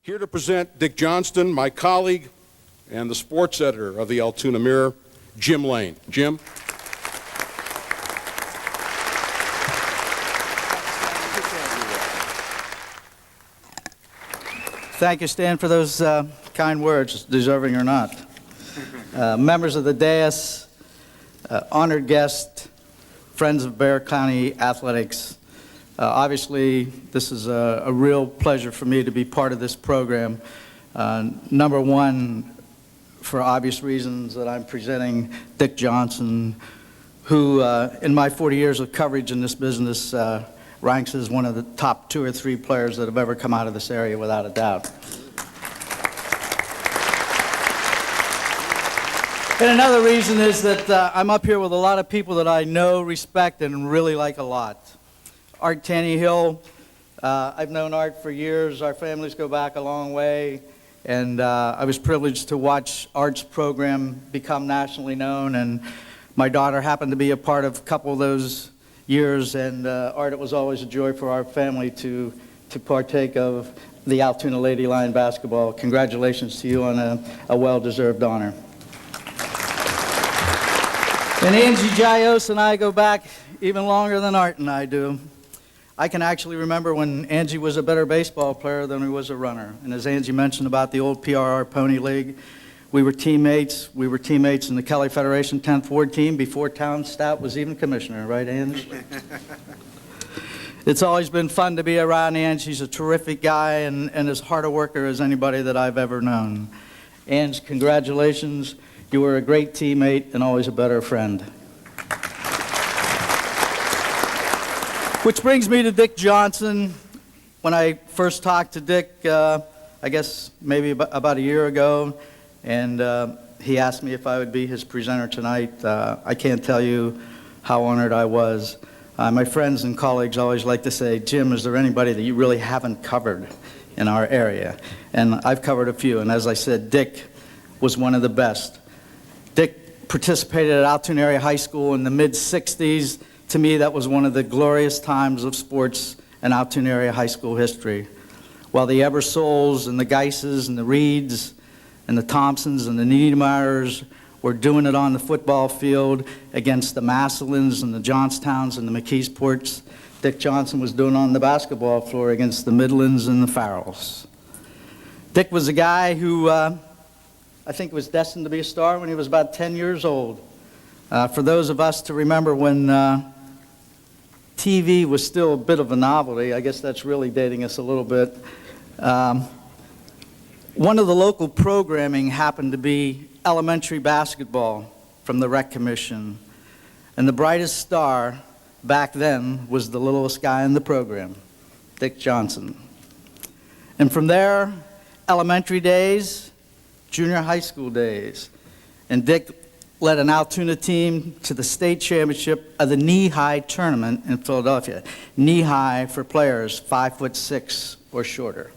Here to present Dick Johnston, my colleague and the sports editor of the Altoona Mirror, Jim Lane. Jim? Thank you, Stan, for those kind words, deserving or not. Members of the dais, honored guests, friends of Blair County Athletics, obviously this is a real pleasure for me to be part of this program. Number one, for obvious reasons, that I'm presenting Dick Johnston, who in my 40 years of coverage in this business ranks as one of the top 2 or 3 players that have ever come out of this area without a doubt. And another reason is that I'm up here with a lot of people that I know, respect, and really like a lot. Art Tannehill, I've known Art for years. Our families go back a long way. And I was privileged to watch Art's program become nationally known. And my daughter happened to be a part of a couple of those years. And Art, it was always a joy for our family to partake of the Altoona Lady Lion basketball. Congratulations to you on a well-deserved honor. And Angie Gios and I go back even longer than Art and I do. I can actually remember when Angie was a better baseball player than he was a runner. And as Angie mentioned about the old PRR Pony League, we were teammates. We were teammates in the Kelly Federation 10th Ward team before Town Stout was even commissioner, right, Angie? It's always been fun to be around Angie. She's a terrific guy and as hard a worker as anybody that I've ever known. Angie, congratulations. You were a great teammate and always a better friend. Which brings me to Dick Johnston. When I first talked to Dick, I guess maybe about a year ago, and he asked me if I would be his presenter tonight. I can't tell you how honored I was. My friends and colleagues always like to say, Jim, is there anybody that you really haven't covered in our area? And I've covered a few, and as I said, Dick was one of the best. Dick participated at Altoona Area High School in the mid-'60s. To me, that was one of the glorious times of sports in Altoona Area High School history. While the Eversoles and the Geises and the Reeds and the Thompsons and the Niedermeyers were doing it on the football field against the Massillons and the Johnstowns and the McKeesports, Dick Johnston was doing it on the basketball floor against the Midlands and the Farrells. Dick was a guy who I think was destined to be a star when he was about 10 years old. For those of us to remember when TV was still a bit of a novelty, I guess that's really dating us a little bit. One of the local programming happened to be elementary basketball from the Rec Commission. And the brightest star back then was the littlest guy in the program, Dick Johnston. And from there, elementary days, junior high school days. And Dick led an Altoona team to the state championship of the knee-high tournament in Philadelphia. Knee-high for players 5'6" or shorter.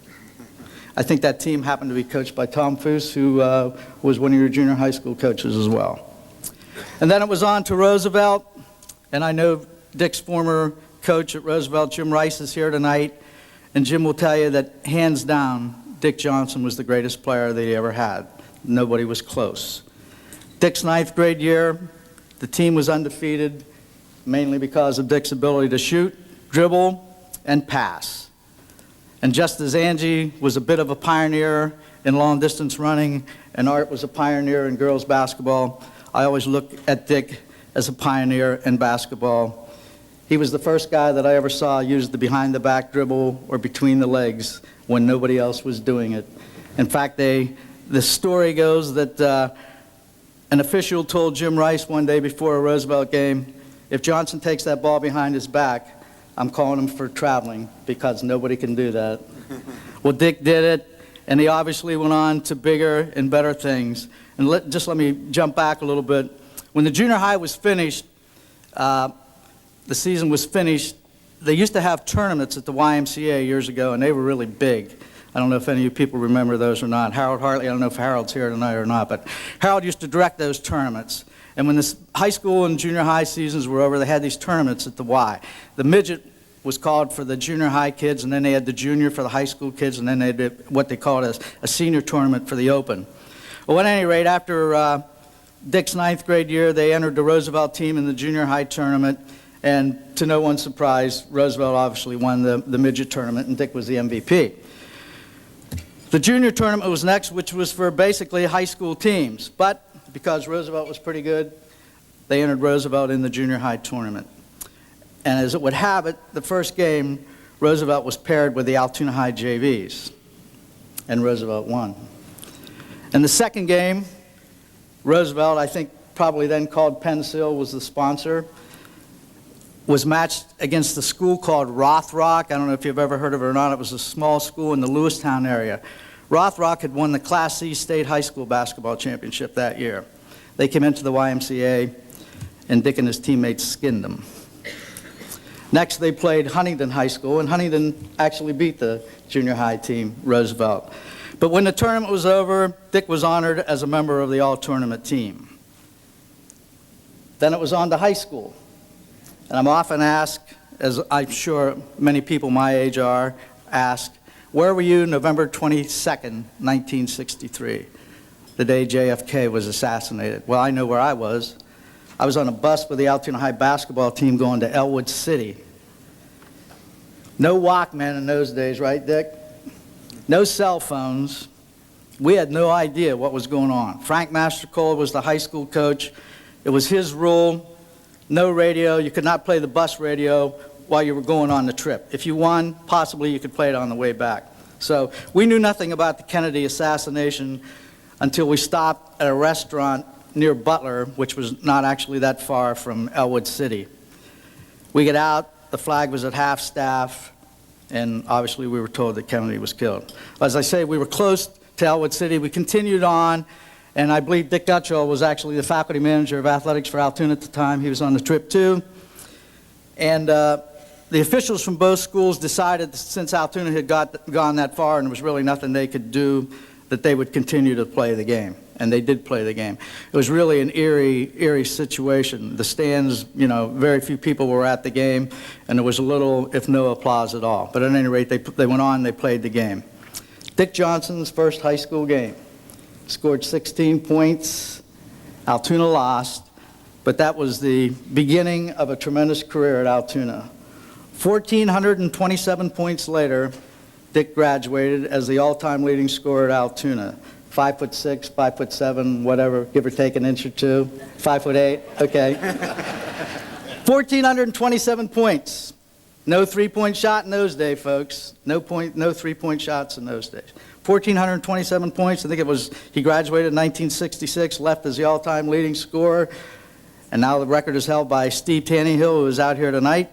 I think that team happened to be coached by Tom Foose, who was one of your junior high school coaches as well. And then it was on to Roosevelt, and I know Dick's former coach at Roosevelt, Jim Rice, is here tonight, and Jim will tell you that hands down, Dick Johnston was the greatest player that he ever had. Nobody was close. Dick's 9th grade year, the team was undefeated, mainly because of Dick's ability to shoot, dribble, and pass. And just as Angie was a bit of a pioneer in long-distance running, and Art was a pioneer in girls basketball, I always look at Dick as a pioneer in basketball. He was the first guy that I ever saw use the behind-the-back dribble or between the legs when nobody else was doing it. In fact, the story goes that an official told Jim Rice one day before a Roosevelt game, if Johnston takes that ball behind his back, I'm calling him for traveling because nobody can do that. Well, Dick did it, and he obviously went on to bigger and better things. And just let me jump back a little bit. When the junior high was finished, the season was finished, they used to have tournaments at the YMCA years ago, and they were really big. I don't know if any of you people remember those or not. Harold Hartley, I don't know if Harold's here tonight or not, but Harold used to direct those tournaments. And when the high school and junior high seasons were over, they had these tournaments at the Y. The midget was called for the junior high kids, and then they had the junior for the high school kids, and then they did what they called a senior tournament for the Open. Well, at any rate, after Dick's 9th grade year, they entered the Roosevelt team in the junior high tournament, and to no one's surprise, Roosevelt obviously won the midget tournament, and Dick was the MVP. The junior tournament was next, which was for basically high school teams, but because Roosevelt was pretty good, they entered Roosevelt in the junior high tournament. And as it would have it, the first game, Roosevelt was paired with the Altoona High JVs, and Roosevelt won. And the second game, Roosevelt, I think probably then called Pensil, was the sponsor, was matched against the school called Rothrock. I don't know if you've ever heard of it or not. It was a small school in the Lewistown area. Rothrock had won the Class C state high school basketball championship that year. They came into the YMCA, and Dick and his teammates skinned them. Next, they played Huntington High School, and Huntington actually beat the junior high team, Roosevelt. But when the tournament was over, Dick was honored as a member of the all-tournament team. Then it was on to high school. And I'm often asked, as I'm sure many people my age are, asked, where were you November 22nd, 1963, the day JFK was assassinated? Well, I know where I was. I was on a bus with the Altoona High basketball team going to Elwood City. No Walkman in those days, right, Dick? No cell phones. We had no idea what was going on. Frank Mastercola was the high school coach. It was his rule, no radio. You could not play the bus radio while you were going on the trip. If you won, possibly you could play it on the way back. So we knew nothing about the Kennedy assassination until we stopped at a restaurant near Butler, which was not actually that far from Elwood City. We get out, the flag was at half-staff, and obviously we were told that Kennedy was killed. As I say, we were close to Elwood City. We continued on, and I believe Dick Gutschall was actually the faculty manager of athletics for Altoona at the time. He was on the trip too. And the officials from both schools decided that since Altoona had gone that far and there was really nothing they could do, that they would continue to play the game. And they did play the game. It was really an eerie situation. The stands, you know, very few people were at the game, and there was little, if no, applause at all. But at any rate, they went on, they played the game. Dick Johnston's first high school game. Scored 16 points. Altoona lost, but that was the beginning of a tremendous career at Altoona. 1,427 points later, Dick graduated as the all-time leading scorer at Altoona. 5'6", 5'7", whatever, give or take an inch or two. 5'8", okay. 1,427 points. No three-point shot in those days, folks. No three-point shots in those days. 1,427 points. I think it was, he graduated in 1966, left as the all-time leading scorer. And now the record is held by Steve Tannehill, who is out here tonight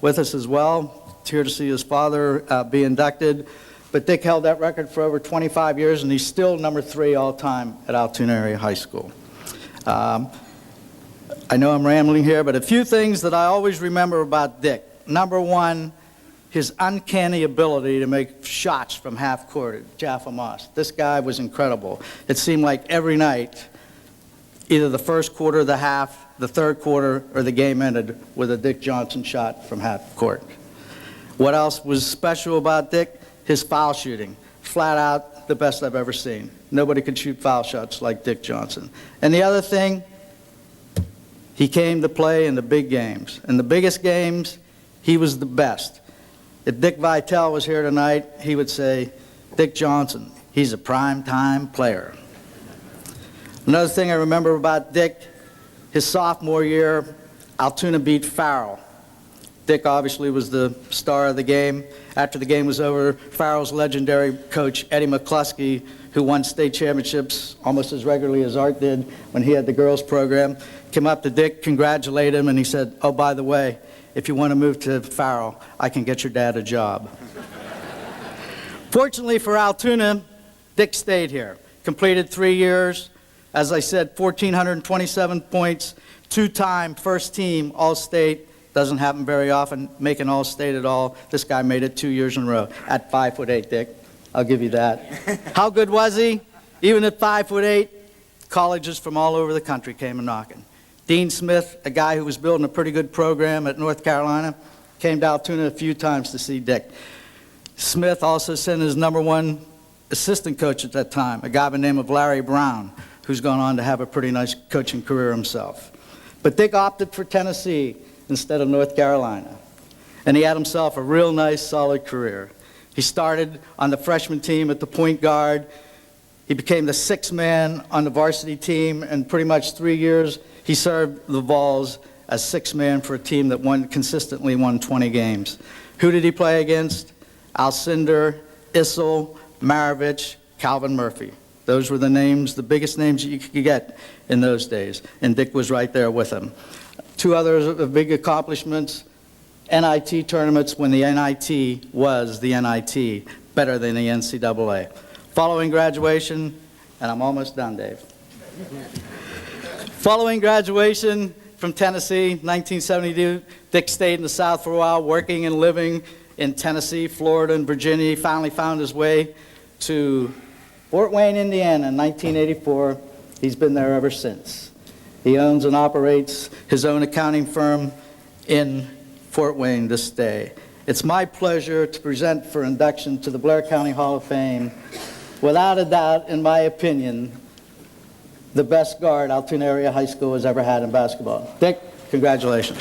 with us as well, here to see his father be inducted. But Dick held that record for over 25 years, and he's still number 3 all-time at Altoona Area High School. I know I'm rambling here, but a few things that I always remember about Dick. Number one, his uncanny ability to make shots from half court at Jaffa Moss. This guy was incredible. It seemed like every night, either the first quarter, the half, the third quarter, or the game ended with a Dick Johnson shot from half court. What else was special about Dick? His foul shooting, flat out the best I've ever seen. Nobody could shoot foul shots like Dick Johnson. And the other thing, he came to play in the big games. In the biggest games, he was the best. If Dick Vitale was here tonight, he would say, Dick Johnson, he's a prime-time player. Another thing I remember about Dick, his sophomore year, Altoona beat Farrell. Dick obviously was the star of the game. After the game was over, Farrell's legendary coach, Eddie McCluskey, who won state championships almost as regularly as Art did when he had the girls program, came up to Dick, congratulated him, and he said, oh, by the way, if you want to move to Farrell, I can get your dad a job. Fortunately for Altoona, Dick stayed here, completed 3 years. As I said, 1,427 points, 2-time first team All-State. Doesn't happen very often, make an All-State at all. This guy made it 2 years in a row at 5'8", Dick. I'll give you that. How good was he? Even at 5'8", colleges from all over the country came a knocking. Dean Smith, a guy who was building a pretty good program at North Carolina, came to Altoona a few times to see Dick. Smith also sent his #1 assistant coach at that time, a guy by the name of Larry Brown, who's gone on to have a pretty nice coaching career himself. But Dick opted for Tennessee instead of North Carolina, and he had himself a real nice, solid career. He started on the freshman team at the point guard. He became the sixth man on the varsity team, and pretty much 3 years he served the Vols as sixth man for a team that consistently won 20 games. Who did he play against? Alcindor, Issel, Maravich, Calvin Murphy. Those were the names, the biggest names you could get in those days, and Dick was right there with him. Two other big accomplishments: NIT tournaments when the NIT was the NIT, better than the NCAA. Following graduation, and I'm almost done, Dave. Following graduation from Tennessee, 1972, Dick stayed in the South for a while, working and living in Tennessee, Florida, and Virginia. He finally found his way to Fort Wayne, Indiana in 1984. He's been there ever since. He owns and operates his own accounting firm in Fort Wayne this day. It's my pleasure to present for induction to the Blair County Hall of Fame, without a doubt, in my opinion, the best guard Altoona Area High School has ever had in basketball. Dick, congratulations.